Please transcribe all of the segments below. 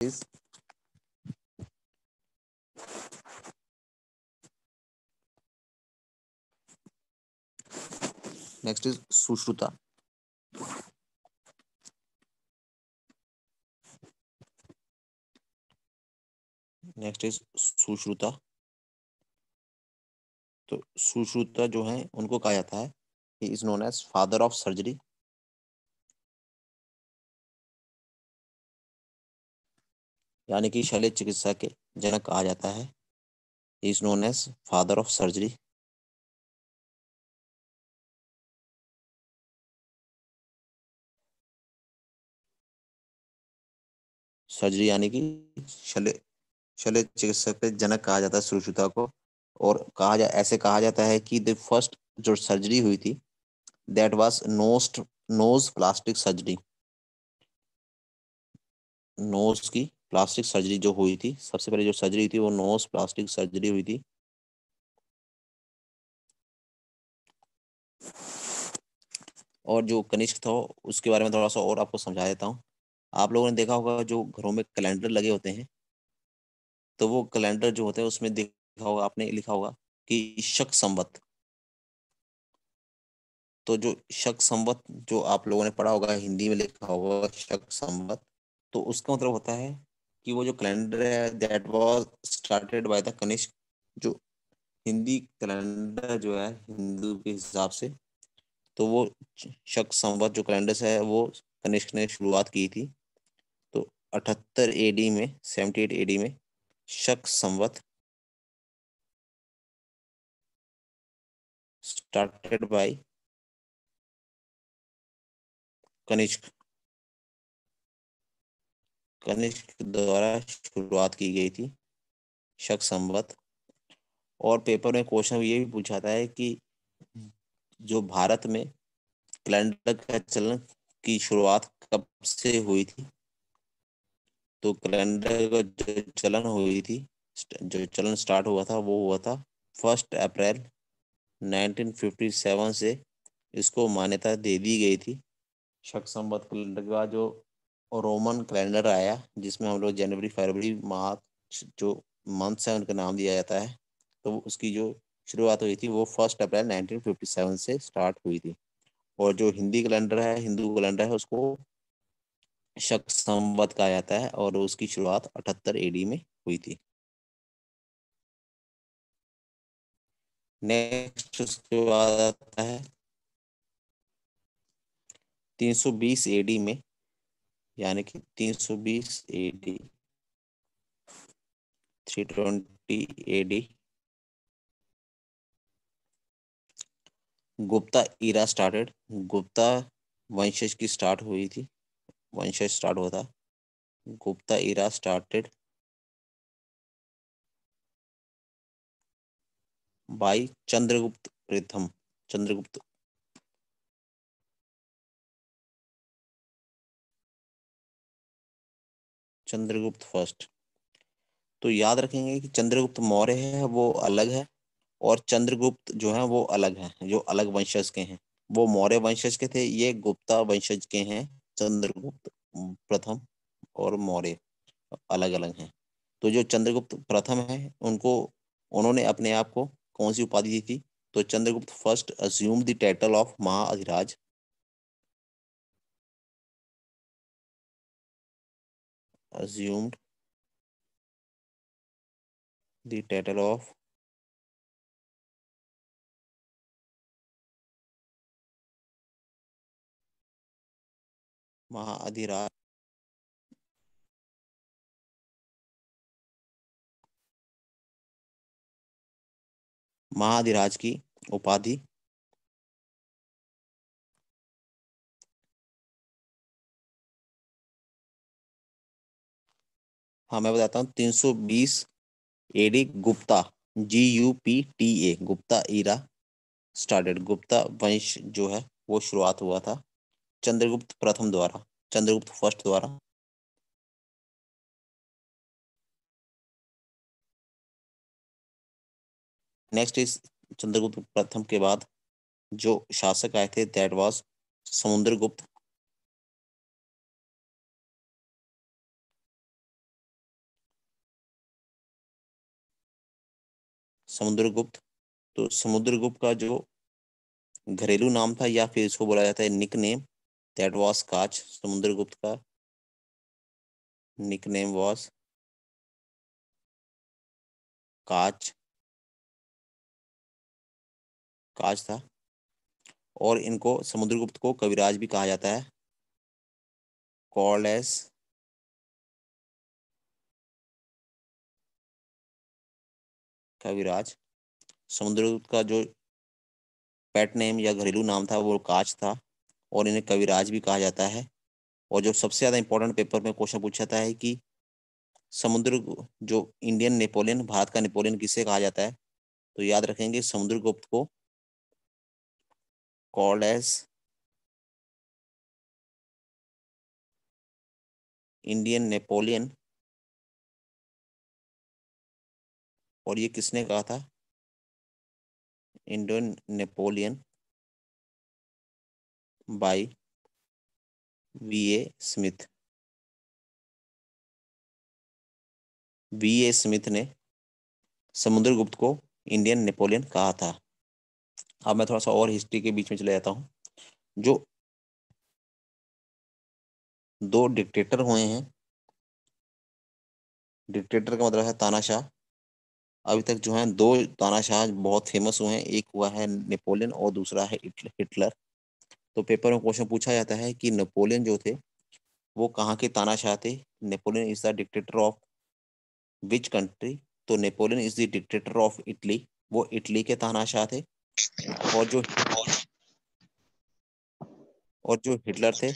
is next is Sushruta. Next is Sushruta. तो सुश्रुता जो है उनको कहा जाता है he is known as father of surgery. यानी कि शल्य चिकित्सा के जनक कहा जाता है। He is known as father of surgery. Surgery यानी कि शल्य शल्य चिकित्सा के जनक कहा जाता है सुश्रुता को। और ऐसे कहा जाता है कि द फर्स्ट जो सर्जरी हुई थी that was nose plastic surgery. Nose की प्लास्टिक सर्जरी जो हुई थी, सबसे पहले जो सर्जरी थी वो नोज प्लास्टिक सर्जरी हुई थी। और जो कनिष्क था उसके बारे में थोड़ा सा और आपको समझा देता हूँ। आप लोगों ने देखा होगा जो घरों में कैलेंडर लगे होते हैं, तो वो कैलेंडर जो होते हैं उसमें देखा होगा आपने, लिखा होगा कि शक संवत। तो जो शक संवत जो आप लोगों ने पढ़ा होगा, हिंदी में लिखा होगा शक संवत, तो उसका मतलब होता है कि वो जो कैलेंडर है that was started by the Kanishka. जो हिंदी कैलेंडर जो है हिंदू के हिसाब से, तो वो शक संवत जो कैलेंडर है वो कनिष्क ने शुरुआत की थी। तो 78 एडी में, 78 एडी में शक संवत स्टार्टेड बाय कनिष्क। कनिष्क द्वारा शुरुआत की गई थी शक संवत। और पेपर में क्वेश्चन ये भी पूछा था है कि जो भारत में कैलेंडर का चलन की शुरुआत कब से हुई थी। तो कैलेंडर का जो चलन हुई थी, जो चलन स्टार्ट हुआ था वो हुआ था 1 अप्रैल 1957 से इसको मान्यता दे दी गई थी। शक संवत कैलेंडर के बाद जो रोमन कैलेंडर आया जिसमें हम लोग जनवरी फरवरी मार्च जो मंथ्स है उनका नाम दिया जाता है, तो उसकी जो शुरुआत हुई थी वो 1 अप्रैल 1957 से स्टार्ट हुई थी। और जो हिंदी कैलेंडर है, हिंदू कैलेंडर है, उसको शक संवत कहा जाता है और उसकी शुरुआत 78 एडी में हुई थी। नेक्स्ट उसके बाद आता है 320 एडी में, यानी कि 320 AD, 320 AD Gupta era started. Gupta वंशज की स्टार्ट हुई थी, वंशज स्टार्ट हुआ था। Gupta era started by Chandragupta प्रथम। चंद्रगुप्त चंद्रगुप्त फर्स्ट। तो याद रखेंगे कि चंद्रगुप्त मौर्य है वो अलग है, और चंद्रगुप्त जो है वो अलग है, जो अलग वंशज के हैं। वो मौर्य वंशज के थे, ये गुप्ता वंशज के हैं। चंद्रगुप्त प्रथम और मौर्य अलग अलग हैं। तो जो चंद्रगुप्त प्रथम है उनको, उन्होंने अपने आप को कौन सी उपाधि दी थी। तो Chandragupta first assume the title of Mahaadhiraj. Assumed the title of Mahaadhiraj. Mahaadhiraj की उपाधि। हाँ मैं बताता हूँ, 320 AD Gupta, GUPTA, Gupta era started. Gupta वंश जो है वो शुरुआत हुआ था चंद्रगुप्त प्रथम द्वारा, चंद्रगुप्त फर्स्ट द्वारा। नेक्स्ट इस चंद्रगुप्त प्रथम के बाद जो शासक आए थे दैट वाज समुद्रगुप्त। समुद्रगुप्त। तो समुद्रगुप्त का जो घरेलू नाम था या फिर इसको बोला जाता है निक नेम, दैट वाज काच। समुद्रगुप्त का निक नेम वाज काच, काच था। और इनको समुद्रगुप्त को कविराज भी कहा जाता है, कॉल्ड एज कविराज। समुद्रगुप्त का जो पेट नेम या घरेलू नाम था वो काच था, और इन्हें कविराज भी कहा जाता है। और जो सबसे ज्यादा इंपॉर्टेंट पेपर में क्वेश्चन पूछा जाता है कि समुद्र जो इंडियन नेपोलियन, भारत का नेपोलियन किसे कहा जाता है, तो याद रखेंगे समुद्रगुप्त को कॉल्ड एज इंडियन नेपोलियन। और ये किसने कहा था, Indian Napoleon by V A Smith. V A Smith ने समुद्रगुप्त को इंडियन नेपोलियन कहा था। अब मैं थोड़ा सा और हिस्ट्री के बीच में चले जाता हूँ। जो दो डिक्टेटर हुए हैं, डिक्टेटर का मतलब है तानाशाह। अभी तक जो है दो तानाशाह बहुत फेमस हुए हैं, एक हुआ है नेपोलियन और दूसरा है हिटलर। तो पेपर में क्वेश्चन पूछा जाता है कि नेपोलियन जो थे वो कहाँ के तानाशाह थे। Napoleon is the dictator of which country. तो Napoleon is the dictator of Italy, वो इटली के तानाशाह थे। और जो हिटलर थे,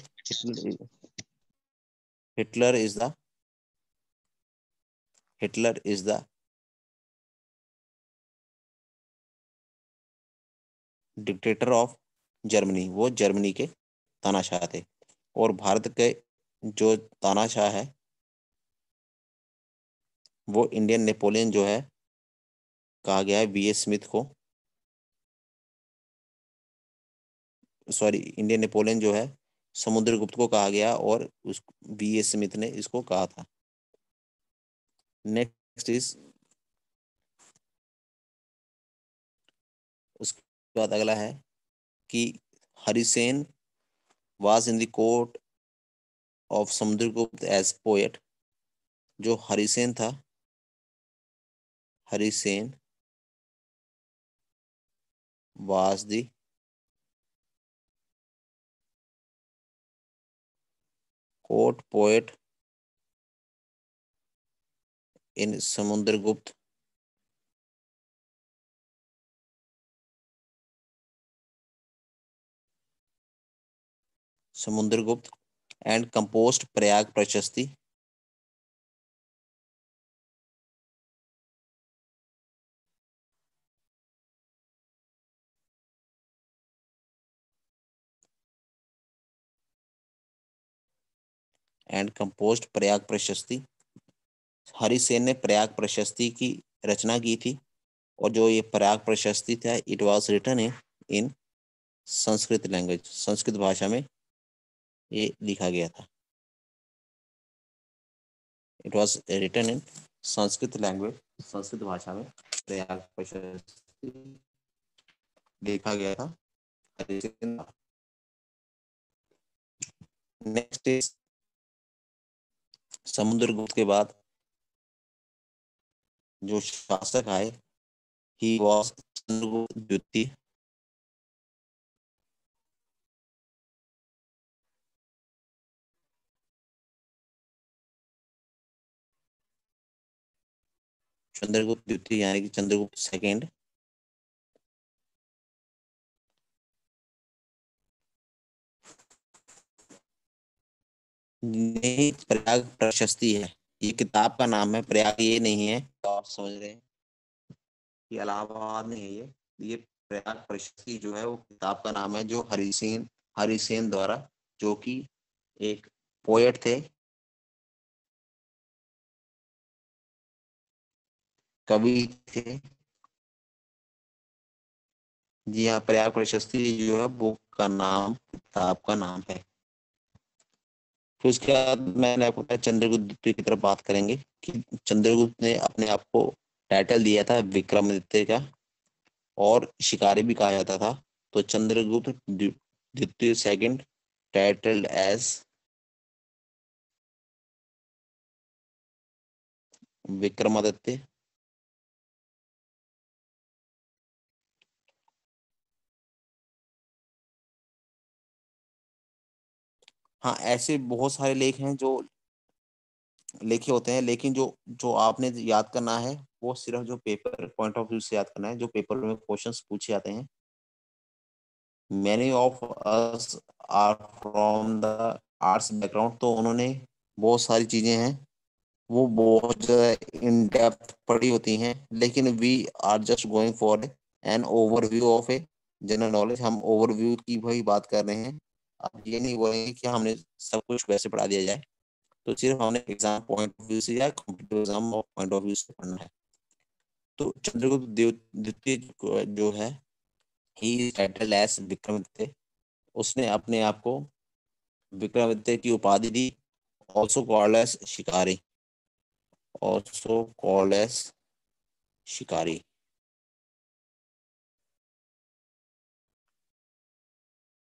Hitler is the Hitler is the dictator of Germany, वो जर्मनी के तानाशाह थे। और भारत के जो तानाशाह है वो इंडियन नेपोलियन जो है कहा गया है वी ए स्मिथ को। सॉरी, इंडियन नेपोलियन जो है समुद्रगुप्त को कहा गया, और उस वी ए स्मिथ ने इसको कहा था। नेक्स्ट इज, उसके बाद अगला है कि Harisena was in the court of Samudragupta as poet. जो हरिसेन था, Harisena was the court poet in Samudragupta Samudragupta and composed Prayag Prashasti. And composed Prayag प्रशस्ति। हरिसेन ने प्रयाग प्रशस्ति की रचना की थी। और जो ये प्रयाग प्रशस्ति था, it was written in Sanskrit language, Sanskrit भाषा में ये लिखा गया था। It was written in Sanskrit language, Sanskrit भाषा में प्रयाग प्रशस्ति लिखा गया था। नेक्स्ट इज, समुद्रगुप्त के बाद जो शासक आए, ही वाज चंद्रगुप्त द्वितीय। चंद्रगुप्त द्वितीय यानी कि चंद्रगुप्त सेकेंड। नहीं, प्रयाग प्रशस्ति है, ये किताब का नाम है, प्रयाग ये नहीं है तो आप समझ रहे हैं कि इलाहाबाद नहीं है ये प्रयाग प्रशस्ति जो है वो किताब का नाम है, जो हरिसेन हरिसेन द्वारा, जो कि एक पोएट थे, कवि थे। जी हाँ, प्रयाग प्रशस्ति जो है बुक का नाम, किताब का नाम है। फिर उसके बाद मैंने आपको बताया चंद्रगुप्त द्वितीय की तरफ बात करेंगे कि चंद्रगुप्त ने अपने आप को टाइटल दिया था विक्रमादित्य का, और शिकारी भी कहा जाता था। तो चंद्रगुप्त द्वितीय सेकंड टाइटल्ड एज विक्रमादित्य। हाँ, ऐसे बहुत सारे लेख हैं जो लिखे होते हैं, लेकिन जो जो आपने याद करना है वो सिर्फ जो पेपर पॉइंट ऑफ व्यू से याद करना है, जो पेपर में क्वेश्चंस पूछे जाते हैं। Many of us are from the arts background, तो उन्होंने बहुत सारी चीजें हैं वो बहुत ज्यादा इन डेप्थ पढ़ी होती हैं, लेकिन we are just going for an overview of a general knowledge. हम ओवरव्यू की वही बात कर रहे हैं। अब ये नहीं बोलेंगे कि हमने सब कुछ वैसे पढ़ा दिया जाए, तो सिर्फ हमने एग्जाम पॉइंट ऑफ व्यू से या competitive exam point of view से पढ़ना है। तो चंद्रगुप्त द्वितीय जो है, ही टाइटल एज विक्रमादित्य, उसने अपने आप को विक्रमादित्य की उपाधि दी। ऑल्सो कॉल्ड एज शिकारी, ऑल्सो कॉल्ड एज शिकारी।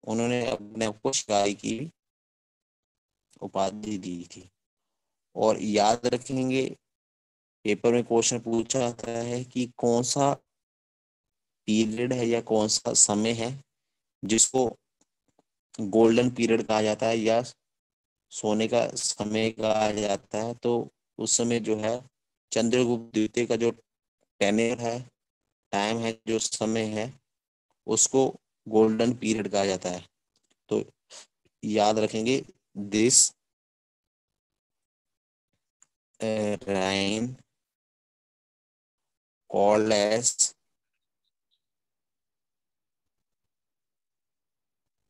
उन्होंने अपने आप को शिकारी की उपाधि दी थी। और याद रखेंगे, पेपर में क्वेश्चन पूछा जाता है कि कौन सा पीरियड है या कौन सा समय है जिसको गोल्डन पीरियड कहा जाता है या सोने का समय कहा जाता है। तो उस समय जो है चंद्रगुप्त द्वितीय का जो टेन्योर है, टाइम है, जो समय है, उसको गोल्डन पीरियड कहा जाता है। तो याद रखेंगे, this reign called as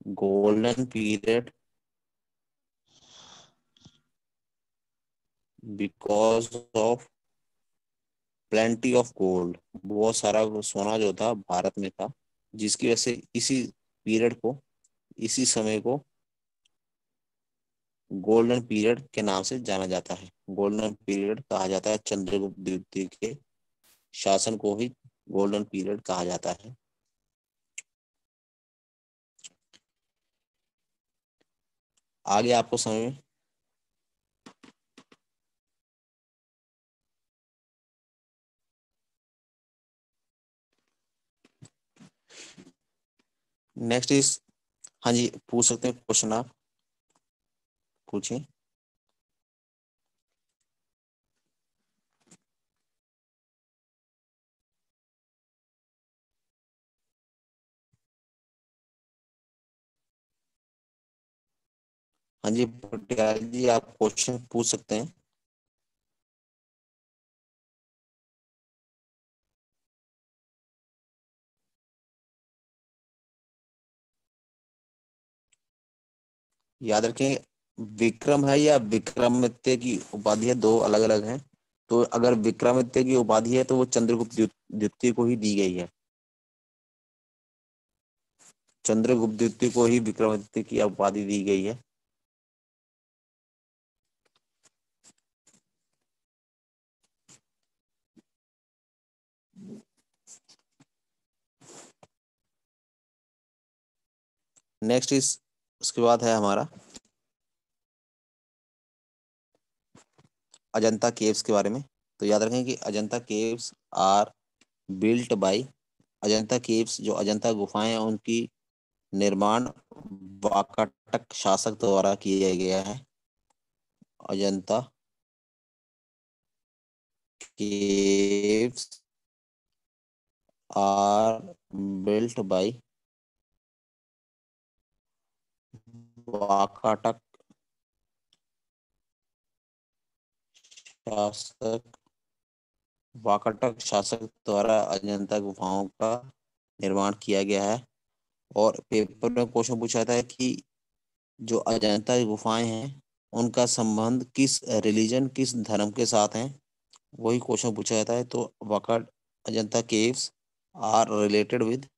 golden period because of plenty of gold. बहुत सारा सोना जो था भारत में था, जिसकी वजह से इसी पीरियड को, इसी समय को गोल्डन पीरियड के नाम से जाना जाता है। गोल्डन पीरियड कहा जाता है, चंद्रगुप्त द्वितीय के शासन को ही गोल्डन पीरियड कहा जाता है। आगे आपको समझ में। नेक्स्ट इज, हाँ जी, पूछ सकते हैं क्वेश्चन, आप पूछिए। हाँ जी पटियाल जी, आप क्वेश्चन पूछ सकते हैं। याद रखें, विक्रम है या विक्रमादित्य की उपाधि है, दो अलग अलग हैं। तो अगर विक्रमादित्य की उपाधि है तो वो चंद्रगुप्त द्वितीय को ही दी गई है। चंद्रगुप्त द्वितीय को ही विक्रमादित्य की उपाधि दी गई है। नेक्स्ट इस, उसके बाद है हमारा अजंता केव्स के बारे में। तो याद रखें कि Ajanta caves are built by, Ajanta caves जो अजंता गुफाएं हैं उनकी निर्माण वाकाटक शासक द्वारा किया गया है। Ajanta caves are built by Vakataka शासक, वाकाटक शासक द्वारा अजंता गुफाओं का निर्माण किया गया है। और पेपर में क्वेश्चन पूछा जाता है कि जो अजंता की गुफाएं हैं उनका संबंध किस रिलीजन, किस धर्म के साथ है, वही क्वेश्चन पूछा जाता है। तो वाकड Ajanta caves are related with,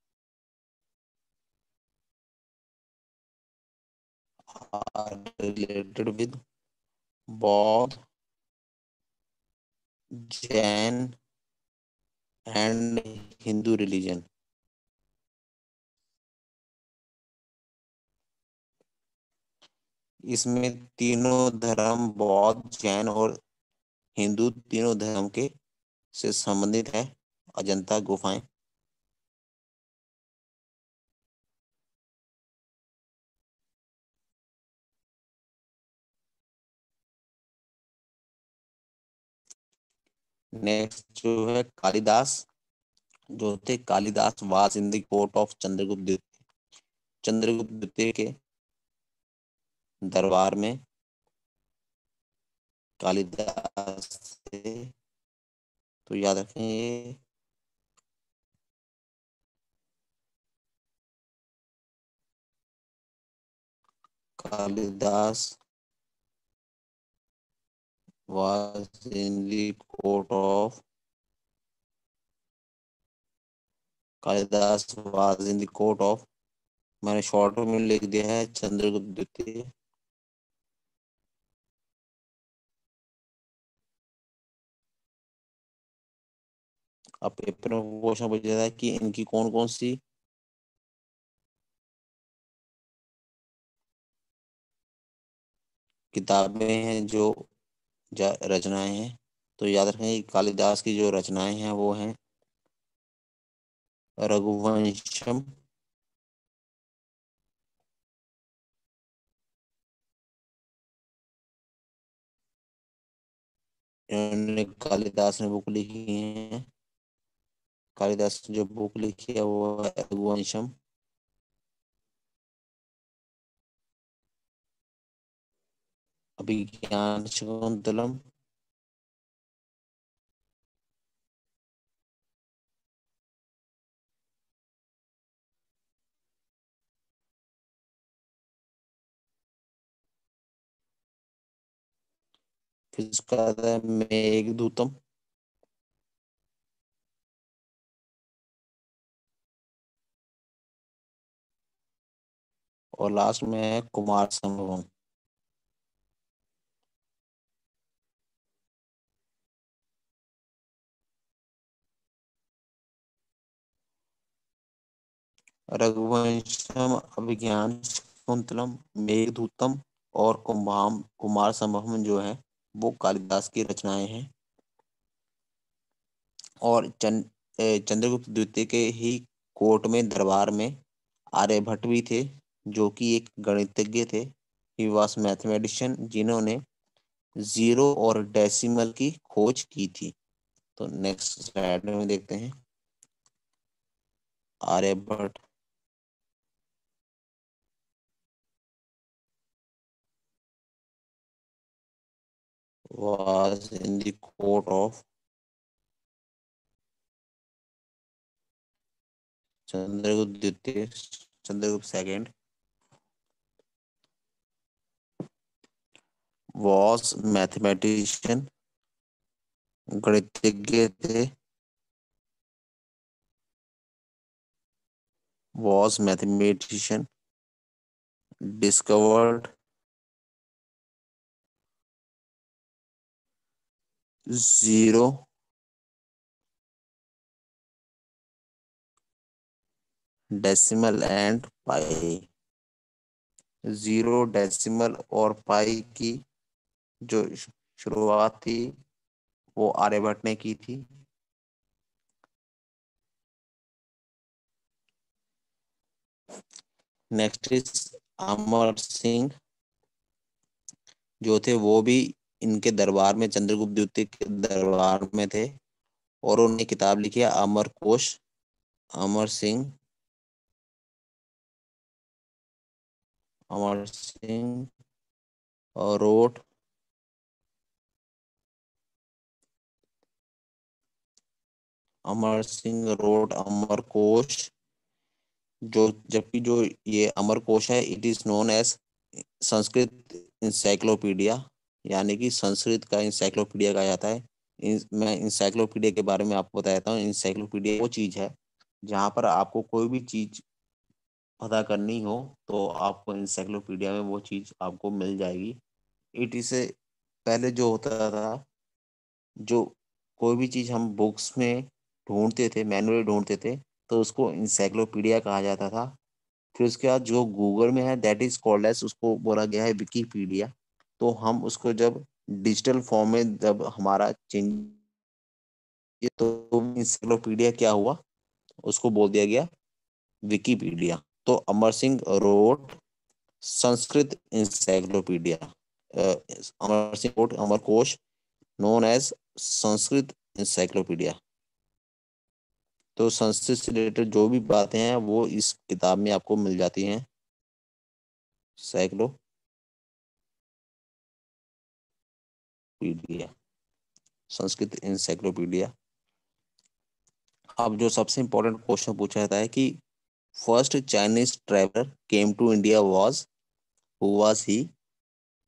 are related with Bauddh, Jain and Hindu religion. इसमें तीनों धर्म, बौद्ध, जैन और हिंदू, तीनों धर्म के से संबंधित है अजंता गुफाएं। नेक्स्ट जो है कालिदास, जो थे कालिदास वास इन the court of Chandragupta Chandragupta द्वितीय के दरबार में कालिदास थे। तो याद रखेंगे, Kalidas was in the court of, Kalidas was in the court of, मैंने शॉर्ट में लिख दिया है चंद्रगुप्त द्वितीय। अब पेपर में क्वेश्चन पूछा जाता है कि इनकी कौन कौन सी किताबें हैं जो रचनाएं हैं। तो याद रखें कि कालिदास की जो रचनाएं हैं वो हैं रघुवंशम, इन्होंने कालिदास ने बुक लिखी है। कालिदास ने जो बुक लिखी है वो है रघुवंशम। अभिज्ञान शाकुंतलम, फिर उसका आता है मेघदूतम, और लास्ट में है कुमार संभवम। रघुवंशम, अभिज्ञान शाकुंतलम, मेघदूतम और कुमार संभवम जो है वो कालिदास की रचनाएं हैं। और चंद्रगुप्त द्वितीय के ही कोर्ट में, दरबार में आर्यभट्ट भी थे, जो कि एक गणितज्ञ थे। ही वॉज मैथमेटिशियन, जिन्होंने जीरो और डेसिमल की खोज की थी। तो नेक्स्ट स्लाइड में देखते हैं। Aryabhata was in the court of Chandragupta द्वितीय, चंद्रगुप्त सेकंड was मैथमेटिशियन, गणितज्ञ थे, was mathematician, discovered zero, decimal and pi. Zero, decimal और पाई की जो शुरुआत थी वो आर्यभट्ट ने की थी। नेक्स्ट इज अमर सिंह, जो थे वो भी इनके दरबार में, चंद्रगुप्त द्वितीय के दरबार में थे, और उन्होंने किताब लिखी है अमर कोश। अमर सिंह, अमर सिंह और रोट अमर सिंह रोट अमर कोश। जो जबकि जो ये अमर कोश है, it is known as Sanskrit encyclopedia, यानी कि संस्कृत का इंसाइक्लोपीडिया कहा जाता है। मैं इंसाइक्लोपीडिया के बारे में आपको बताता हूँ। इंसाइक्लोपीडिया वो चीज है जहाँ पर आपको कोई भी चीज पता करनी हो तो आपको इंसाइक्लोपीडिया में वो चीज आपको मिल जाएगी। इट इसे पहले जो होता था, जो कोई भी चीज हम बुक्स में ढूंढते थे, मैन्युअली ढूंढते थे, तो उसको इंसाइक्लोपीडिया कहा जाता था। फिर उसके बाद जो गूगल में है दैट इज कॉल्ड एज, उसको बोला गया है विकीपीडिया। तो हम उसको जब डिजिटल फॉर्म में जब हमारा चेंज, तो इंसाइक्लोपीडिया क्या हुआ, उसको बोल दिया गया विकीपीडिया। तो Amar Singh wrote Sanskrit encyclopedia, Amar Singh wrote Amarkosh, known as Sanskrit encyclopedia. तो संस्कृत से रिलेटेड जो भी बातें हैं वो इस किताब में आपको मिल जाती हैं, साइक्लोपीडिया, संस्कृत इंसाइक्लोपीडिया। अब जो सबसे इम्पोर्टेंट क्वेश्चन पूछा जाता है कि first Chinese traveller came to India was, who was he.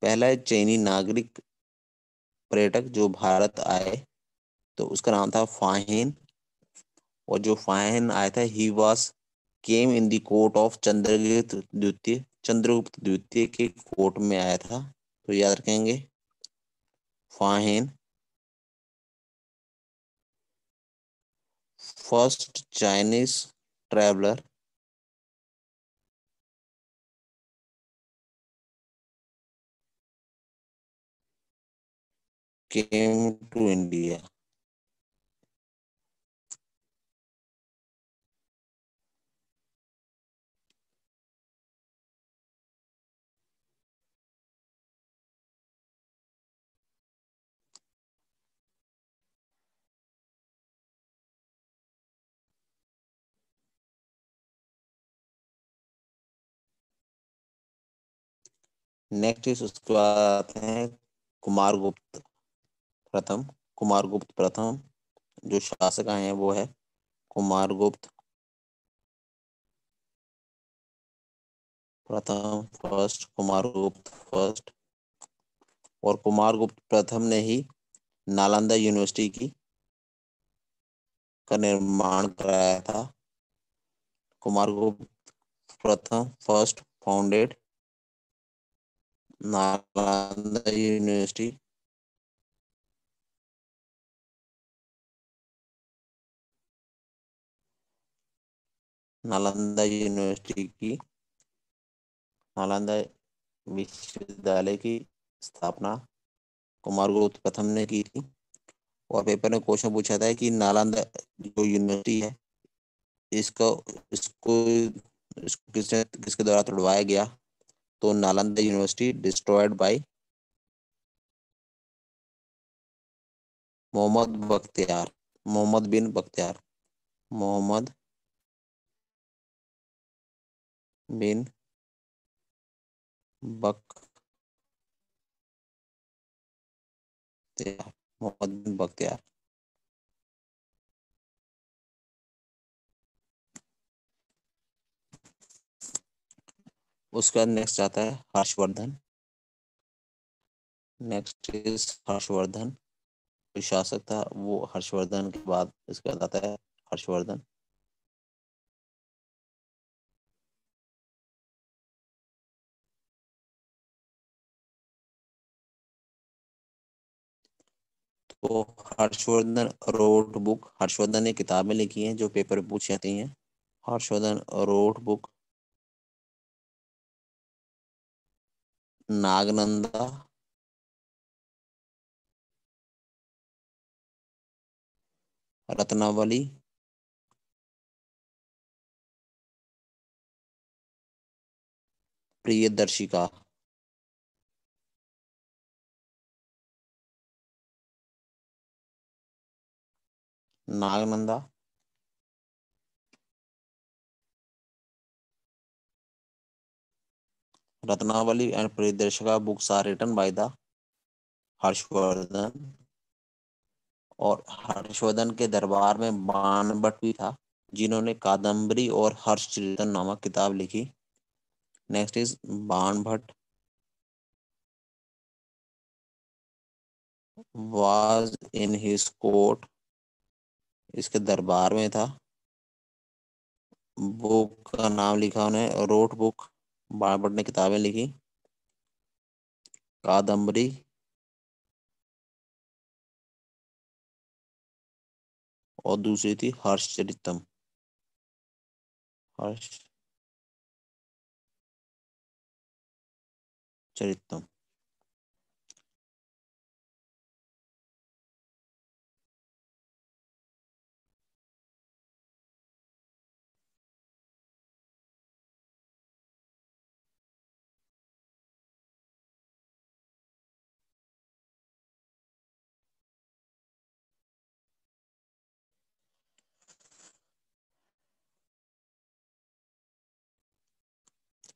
पहला चीनी नागरिक पर्यटक जो भारत आए, तो उसका नाम था फाहिन। और जो फाहिन आया था, he was came in the court of Chandragupta द्वितीय, चंद्रगुप्त द्वितीय के कोर्ट में आया था। तो याद रखेंगे, Fahien first Chinese traveller came to India. Next is उसके बाद आते हैं कुमारगुप्त प्रथम। कुमारगुप्त प्रथम जो शासक आए हैं वो है कुमारगुप्त प्रथम, फर्स्ट कुमारगुप्त फर्स्ट। और कुमारगुप्त प्रथम ने ही नालंदा यूनिवर्सिटी की का निर्माण कराया था। कुमारगुप्त प्रथम first founded Nalanda university. Nalanda university की, नालंदा विश्वविद्यालय की स्थापना कुमारगुप्त प्रथम ने की थी। और पेपर में क्वेश्चन पूछा था कि नालंदा जो यूनिवर्सिटी है, इसको इसको इसको किसने किसके द्वारा तोड़वाया गया। तो Nalanda university destroyed by Mohammad Bakhtiyar, Mohammad bin Bakhtiyar, Mohammad bin Bakhtiyar, Mohammad bin Bakhtiyar. उसका नेक्स्ट आता है हर्षवर्धन। नेक्स्ट इज हर्षवर्धन, जो शासक था वो हर्षवर्धन के बाद इसके बाद आता है हर्षवर्धन। तो हर्षवर्धन रोड बुक, हर्षवर्धन ने किताबें लिखी हैं जो पेपर में पूछी जाती हैं। Harshavardhana wrote book Nagananda, Ratnavali, Priyadarshika. Nagananda, Ratnavali and Priyadarshika books are written by the Harshavardhana. और हर्षवर्धन के दरबार में बाणभट्ट भी था, जिन्होंने कादम्बरी और हर्षचरितम नामक किताब लिखी। Next is Banabhatta was in his court, इसके दरबार में था। बुक का नाम लिखा उन्हें रोट बुक, बाणभट्ट ने किताबें लिखी कादम्बरी, और दूसरी थी हर्षचरितम। हर्षचरितम।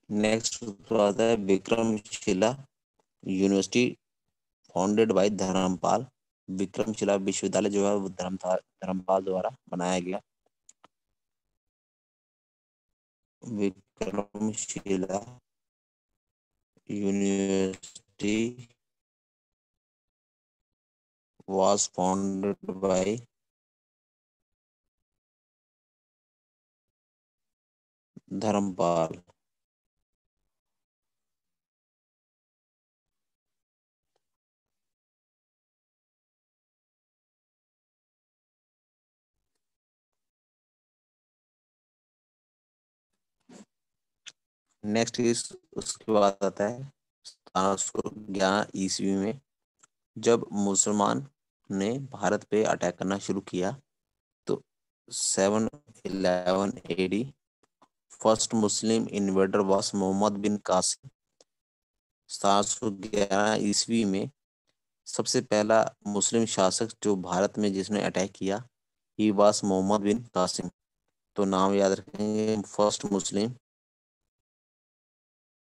नेक्स्ट आता है Vikramshila university founded by Dharmapal. Vikramshila विश्वविद्यालय जो है वो धर्मपाल द्वारा बनाया गया। Vikramshila university was founded by Dharmapal. Next is उसके बाद आता है 1711 ईस्वी में जब मुसलमान ने भारत पे अटैक करना शुरू किया, तो 711 AD first Muslim invader was Mohammad bin Qasim. 1711 ईस्वी में सबसे पहला मुस्लिम शासक जो भारत में जिसने अटैक किया, ही वाज मोहम्मद बिन कासिम। तो नाम याद रखेंगे, first Muslim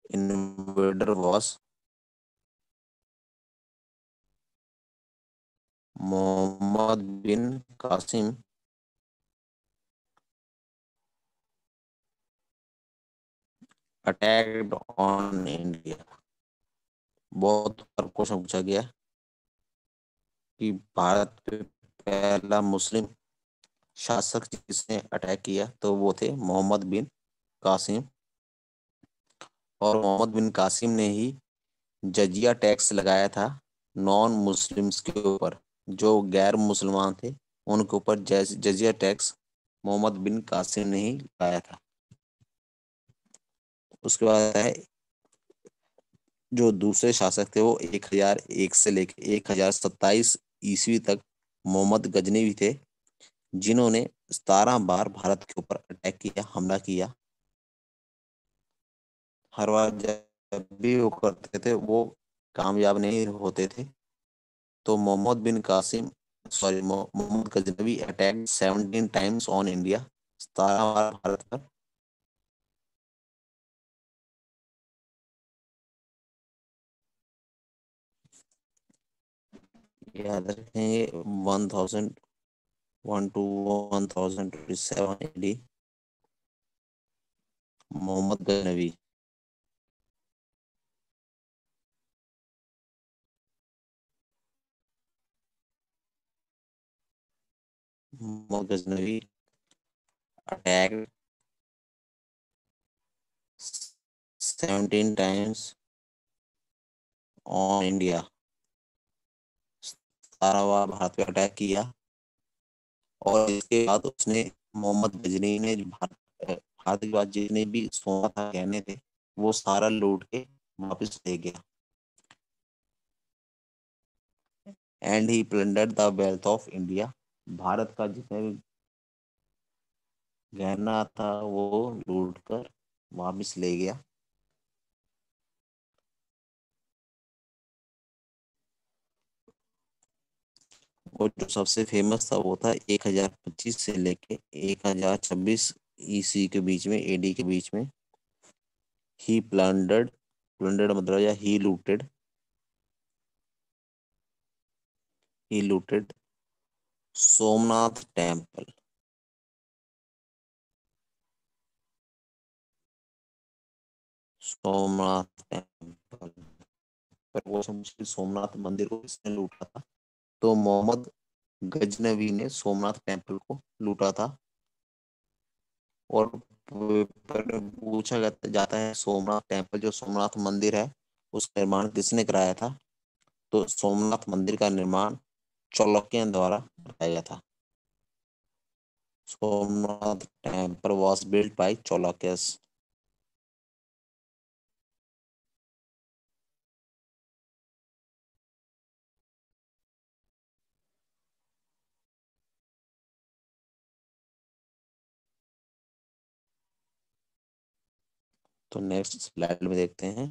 invader was Mohammad bin Qasim. Attacked on India. बहुत बार क्वेश्चन पूछा गया कि भारत पे पहला मुस्लिम शासक जिसने अटैक किया, तो वो थे मोहम्मद बिन कासिम। और मोहम्मद बिन कासिम ने ही जजिया टैक्स लगाया था नॉन मुस्लिम्स के ऊपर। जो गैर मुसलमान थे उनके ऊपर जजिया टैक्स मोहम्मद बिन कासिम ने ही लगाया था। उसके बाद है जो दूसरे शासक थे वो 1001 से लेकर 1027 ईस्वी तक मोहम्मद गजनवी थे, जिन्होंने 17 बार भारत के ऊपर अटैक किया, हमला किया। हर बार जब भी वो करते थे वो कामयाब नहीं होते थे। तो Mohammad bin Qasim, sorry, Mohammad Ghaznavi attack 17 times on India. 17 बार भारत पर। याद रखेंगे 1001 to 1027 AD Mohammad Ghaznavi. Mohammad Ghaznavi attack 17 times on India. 17 बार भारत पे अटैक किया। और इसके बाद उसने, मोहम्मद गजनी ने जो भारत के बाद जितने भी सोना था, गहने थे, वो सारा लूट के वापस ले गया। And he plundered the wealth of India. Bharat का जितने भी गहना था वो लूट कर वापस ले गया। और जो सबसे फेमस था वो था 1025 से लेके 1026 ईस्वी के बीच में, AD के बीच में। ही प्लंडर्ड, प्लंडर्ड मतलब या ही looted Somnath temple. Somnath temple पर वो मुश्किल सोमनाथ मंदिर को किसने लूटा था? तो मोहम्मद गजनवी ने सोमनाथ टेम्पल को लूटा था। और पर पूछा जाता है सोमनाथ टेम्पल, जो सोमनाथ मंदिर है, उसका निर्माण किसने कराया था? तो सोमनाथ मंदिर का निर्माण चालुक्यों द्वारा कराया गया था। Somnath temple was built by Chaulukyas. तो नेक्स्ट स्लाइड में देखते हैं।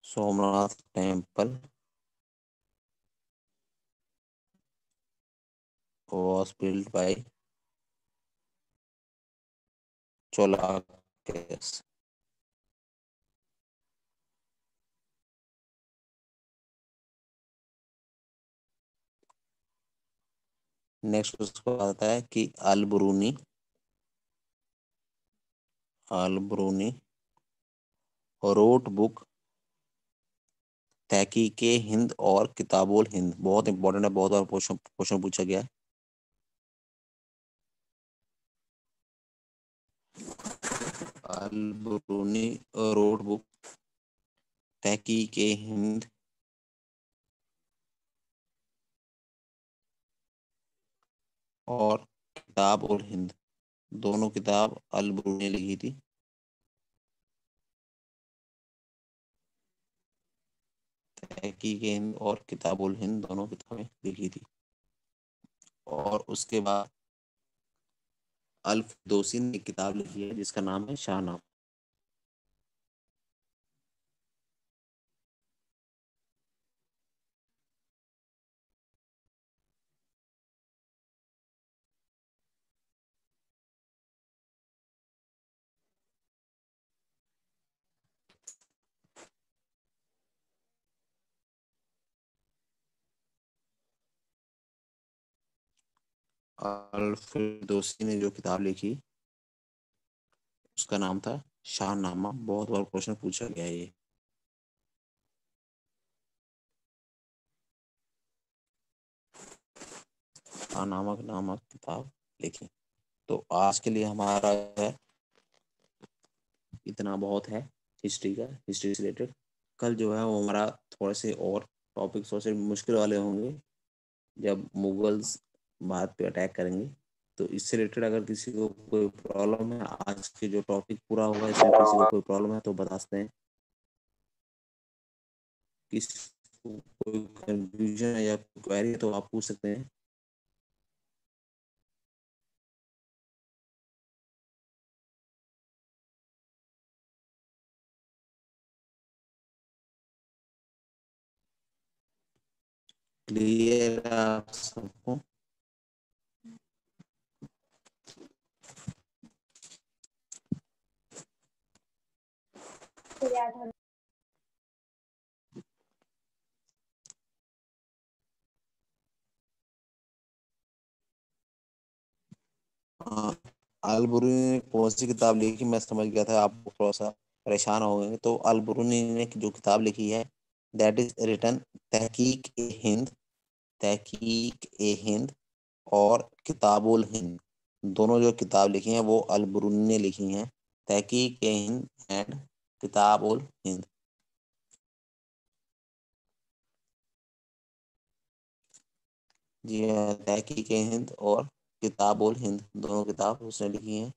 Somnath temple was built by Cholakes। Next उसको आता है कि अल ब्रूनी, अल ब्रूनी रोट बुक तहकीक हिंद और किताबुल हिंद। बहुत इंपॉर्टेंट है, बहुत बार क्वेश्चन क्वेश्चन पूछा गया है। अल ब्रूनी रोट बुक तहकीक हिंद और किताब उल हिंद। दोनों किताब अल ब्रूनी ने लिखी थी। तहकीक हिंद और किताब उल हिंद दोनों किताबें लिखी थी। और उसके बाद अल फिरदौसी ने एक किताब लिखी है जिसका नाम है शाहनामा। अल फिरदौसी ने जो किताब लिखी उसका नाम था शाहनामा। बहुत बार क्वेश्चन पूछा गया है ये। शाहनामा नामक किताब लिखी। तो आज के लिए हमारा है इतना बहुत है हिस्ट्री का, हिस्ट्री से रिलेटेड। कल जो है वो हमारा थोड़े से और टॉपिक्स थोड़े से मुश्किल वाले होंगे जब मुगल्स भारत पे अटैक करेंगे। तो इससे रिलेटेड अगर किसी को कोई प्रॉब्लम है, आज के जो टॉपिक पूरा होगा इसमें किसी को कोई प्रॉब्लम है तो बता सकते हैं। किसी को कोई कंफ्यूजन है या क्वेरी है तो आप पूछ सकते हैं। क्लियर है आप सबको? हाँ, अलबरूनी ने कौन सी किताब लिखी मैं समझ गया था, आप थोड़ा सा परेशान हो गए। तो अलबरूनी ने जो किताब लिखी है दैट इज रिटन तहकीक ए हिंद, तहकीक ए हिंद और किताबुल हिंद। दोनों जो किताब लिखी हैं वो अलबरूनी ने लिखी हैं, तहकीक ए हिंद एंड किताबुल हिंद। जी हाँ, तहकीक ए हिंद और किताबुल हिंद दोनों किताब उसने लिखी हैं।